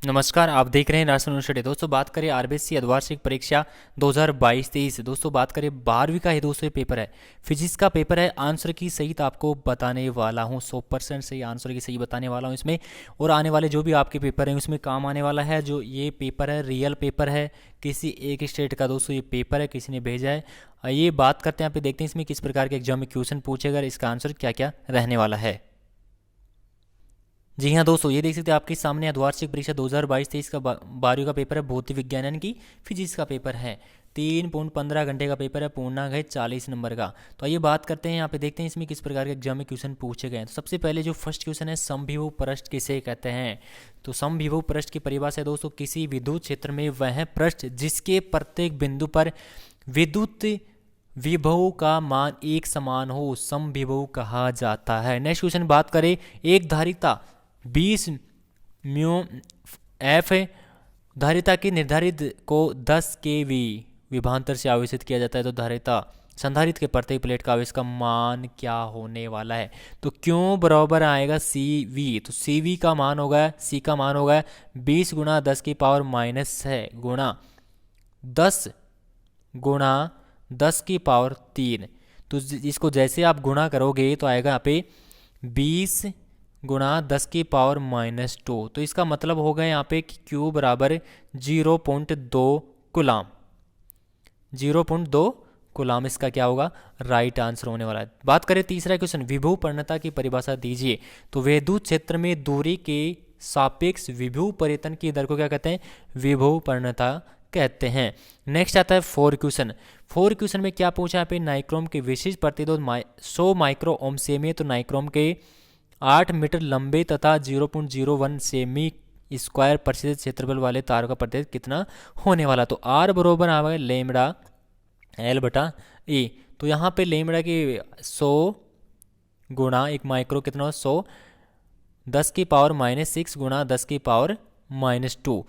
नमस्कार, आप देख रहे हैं नेशनल यूनिवर्सिटी। दोस्तों बात करें आरबीएससी अर्धवार्षिक परीक्षा 2022-23। दोस्तों बात करें 12वीं का ही दोस्तों ये पेपर है, फिजिक्स का पेपर है। आंसर की सहित आपको बताने वाला हूँ, 100% सही आंसर की सही बताने वाला हूँ इसमें। और आने वाले जो भी आपके पेपर हैं उसमें काम आने वाला है। जो ये पेपर है रियल पेपर है, किसी एक स्टेट का दोस्तों ये पेपर है, किसी ने भेजा है। ये बात करते हैं, यहाँ पे देखते हैं इसमें किस प्रकार के एग्जाम में क्वेश्चन पूछेगा, इसका आंसर क्या क्या रहने वाला है। जी हाँ दोस्तों, ये देख सकते हैं आपके सामने अर्धवार्षिक परीक्षा 2022-23 का 12वीं का पेपर है, भौतिक विज्ञान यानी कि फिजिक्स का पेपर है। 3.15 घंटे का पेपर है, पूर्णांक है 40 नंबर का। तो आइए बात करते हैं, यहाँ पे देखते हैं इसमें किस प्रकार के एग्जाम में क्वेश्चन पूछे गए हैं। तो सबसे पहले जो फर्स्ट क्वेश्चन है, समविभव पृष्ठ किसे कहते हैं। तो समविभव पृष्ठ की परिभाषा है दोस्तों, किसी विद्युत क्षेत्र में वह पृष्ठ जिसके प्रत्येक बिंदु पर विद्युत विभव का मान एक समान हो, समविभव कहा जाता है। नेक्स्ट क्वेश्चन बात करें, एक धारिता 20 म्यू एफ धारिता की निर्धारित को 10 केवी विभवांतर से आवेशित किया जाता है। तो धारिता संधारित्र के प्रत्येक प्लेट का आवेश का मान क्या होने वाला है। तो क्यों बराबर आएगा सी वी। तो सी वी का मान होगा, सी का मान होगा 20 गुणा 10 की पावर -6 गुणा 10 गुणा 10 की पावर 3। तो इसको जैसे आप गुणा करोगे तो आएगा यहाँ पे 20 गुणा 10 की पावर -2। तो इसका मतलब होगा यहाँ पे कि Q बराबर 0.2 कुलाम। 0.2 कुलाम इसका क्या होगा, राइट आंसर होने वाला है। बात करें तीसरा क्वेश्चन, विभव परिणता की परिभाषा दीजिए। तो विद्युत क्षेत्र में दूरी के सापेक्ष विभव परिवर्तन की दर को क्या कहते हैं, विभव परिणता कहते हैं। नेक्स्ट आता है फोर क्वेश्चन। फोर क्वेश्चन में क्या पूछा है पे, नाइक्रोम के विशिष्ट प्रतिरोध 100 माइक्रो ओम सेमी। तो नाइक्रोम के 8 मीटर लंबे तथा 0.01 सेमी स्क्वायर प्रतिशत क्षेत्रफल वाले तार का प्रतिरोध कितना होने वाला। तो आर बरोबर आएगा लेमड़ा एल बटा ए। तो यहाँ पे लेमड़ा की 100 गुणा एक माइक्रो कितना हो, 100 10 की पावर -6 गुणा 10 की पावर -2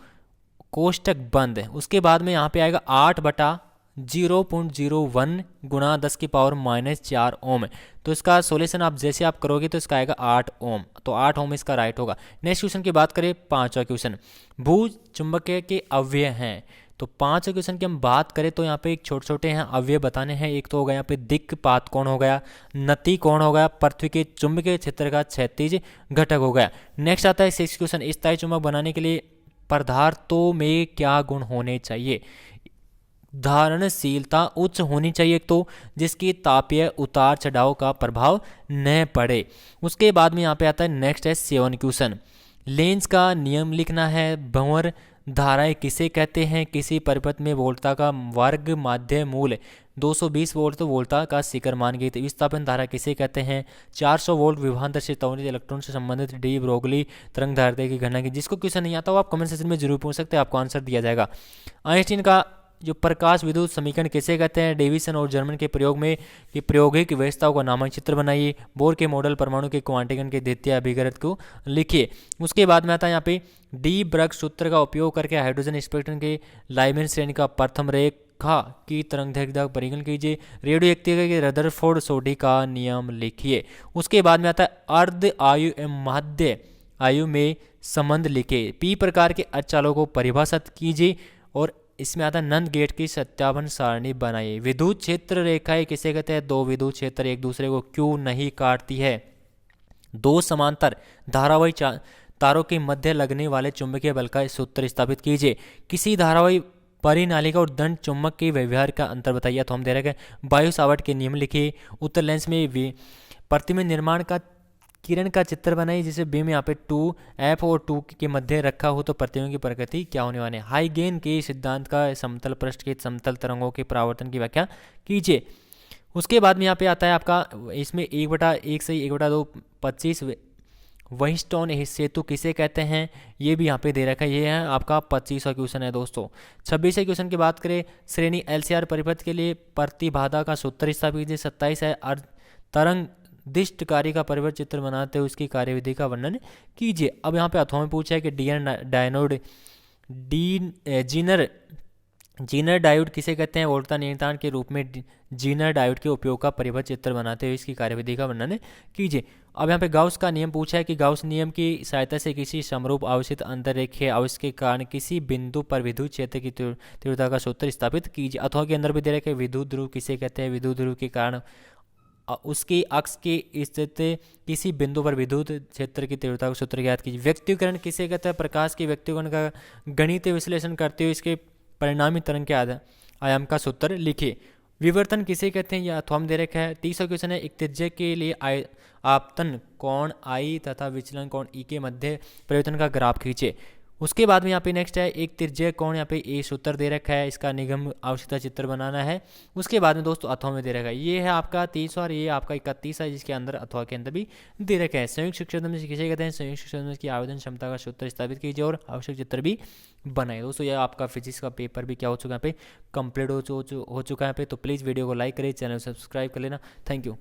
कोष्टक बंद। उसके बाद में यहाँ पे आएगा 8 बटा 0.01 गुणा 10 की पावर -4 ओम। तो इसका सोल्यूशन आप जैसे आप करोगे तो इसका आएगा 8 ओम। तो 8 ओम इसका राइट होगा। नेक्स्ट क्वेश्चन की बात करें, पांचवा क्वेश्चन, भू चुंबकीय के अवयव हैं। तो पांचवें क्वेश्चन की हम बात करें तो यहाँ पे एक छोटे छोटे हैं अवयव बताने हैं। एक तो हो गया यहाँ पे दिक्पात कोण हो गया, नति कोण हो गया, पृथ्वी के चुंबकीय क्षेत्र का क्षैतिज घटक हो गया। नेक्स्ट आता है सिक्स क्वेश्चन, स्थायी चुंबक बनाने के लिए पदार्थों में क्या गुण होने चाहिए। धारणशीलता उच्च होनी चाहिए तो, जिसकी तापीय उतार चढ़ाव का प्रभाव न पड़े। उसके बाद में यहाँ पे आता है नेक्स्ट है सेवन क्वेश्चन, लेंज का नियम लिखना है। भंवर धाराएं किसे कहते हैं, किसी परिपथ में वोल्टता का वर्ग माध्य मूल 220 वोल्ट तो वोल्टता का शिखर मान गई। तो विस्थापन धारा किसे कहते हैं, 400 वोल्ट विभवांतर से त्वरित इलेक्ट्रॉन से संबंधित डी ब्रोगली तरंग धारिता की गणना की। जिसको क्वेश्चन नहीं आता वो आप कमेंट सेक्शन में जरूर पूछ सकते हैं, आपको आंसर दिया जाएगा। आइंस्टीन का जो प्रकाश विद्युत समीकरण किसे कहते हैं, डेविसन और जर्मन के प्रयोग में कि प्रायोगिक व्यवस्थाओं का नामक चित्र बनाइए। बोर के मॉडल परमाणु के क्वांटीकरण के द्वितीय अभिकरण को लिखिए। उसके बाद में आता है यहाँ पे डी ब्रग सूत्र का उपयोग करके हाइड्रोजन स्पेक्ट्रम के लाइमेन श्रेणी का प्रथम रेखा की तरंग दैर्घ्य परिगणन कीजिए। रेडियो एक्टिविटी के रदरफोर्ड सोडी का नियम लिखिए। उसके बाद में आता है अर्ध आयु एवं मध्य आयु में संबंध लिखे। पी प्रकार के अचालों को परिभाषित कीजिए। और इसमें आता है नंद गेट की सत्यापन सारणी बनाइए। विद्युत क्षेत्र रेखाएं किसे कहते हैं, दो विद्युत क्षेत्र एक दूसरे को क्यों नहीं काटती है। दो समांतर धारावाही तारों के मध्य लगने वाले चुंबकीय बल का सूत्र स्थापित कीजिए। किसी धारावाही परिनालिका और दंड चुंबक के व्यवहार का अंतर बताइए। तो हम दे रहे हैं वायु सावर्ट के नियम लिखिए। उत्तर लेंस में प्रतिबिंब निर्माण का किरण का चित्र बनाइए, जिसे बीम यहाँ पे 2F और 2 के मध्य रखा हो तो प्रतिबिंब की प्रकृति क्या होने वाली है। हाइगेन के सिद्धांत का समतल पृष्ठ के समतल तरंगों के परावर्तन की व्याख्या कीजिए। उसके बाद में यहाँ पे आता है आपका, इसमें 1/1 से 1/2 25 व्हीटस्टोन सेतु किसे कहते हैं, ये भी यहाँ पे दे रखा है। ये है आपका 25वां क्वेश्चन है दोस्तों। 26वें क्वेश्चन की बात करें, श्रेणी LCR परिपथ के लिए प्रतिबाधा का सूत्र स्थापित कीजिए। 27 है तरंग दिष्ट कार्य का परिवर्त चित्र बनाते हुए उसकी कार्यविधि का वर्णन कीजिए। अब यहाँ पे अथवा में पूछा है कि जीनर जीनर डायोड किसे कहते हैं? वोल्टता नियंत्रण के रूप में जीनर डायोड के उपयोग का परिपथ चित्र बनाते हुए इसकी कार्यविधि का वर्णन कीजिए। अब यहाँ पे गाउस का नियम पूछा है कि गाउस नियम की सहायता से किसी समरूप आवेशित अंतररेखीय आवेश के कारण किसी बिंदु पर विद्युत क्षेत्र की तीव्रता का सूत्र स्थापित कीजिए। अथवा के अंदर भी दे रखे विद्युत ध्रुव किसे कहते हैं? विद्युत ध्रुव के कारण उसकी अक्ष की स्थित किसी बिंदु पर विद्युत क्षेत्र की तीव्रता का सूत्र ज्ञात कीजिए। व्यक्तीकरण किसे कहते हैं? प्रकाश के व्यक्तीकरण का गणितीय विश्लेषण करते हुए इसके परिणामी तरंग के आयाम का सूत्र लिखिए। विवर्तन किसे कहते हैं? यह अथवा में दे रखा है। 30वां क्वेश्चन है, एक त्रिज्या के लिए आपतन कोण आई तथा विचलन कोण ई के मध्य परिवर्तन का ग्राफ खींचे। उसके बाद में यहाँ पे नेक्स्ट है, एक त्रिज्या कोण यहाँ पे ए सूत्र दे रखा है, इसका निगम आवश्यकता चित्र बनाना है। उसके बाद में दोस्तों अथवा में दे रखा है, ये है आपका 30 और ये आपका 31 है, जिसके अंदर अथवा के अंदर भी दे रखा है। संयुक्त शिक्षण किसे कहते हैं? संयुक्त शिक्षण की आवेदन क्षमता का सूत्र स्थापित कीजिए और आवश्यक चित्र भी बनाए। दोस्तों यह आपका फिजिक्स का पेपर भी क्या हो चुका है, यहाँ पे कंप्लीट हो चुका है यहाँ पे। तो प्लीज़ वीडियो को लाइक करें, चैनल सब्सक्राइब कर लेना। Thank you.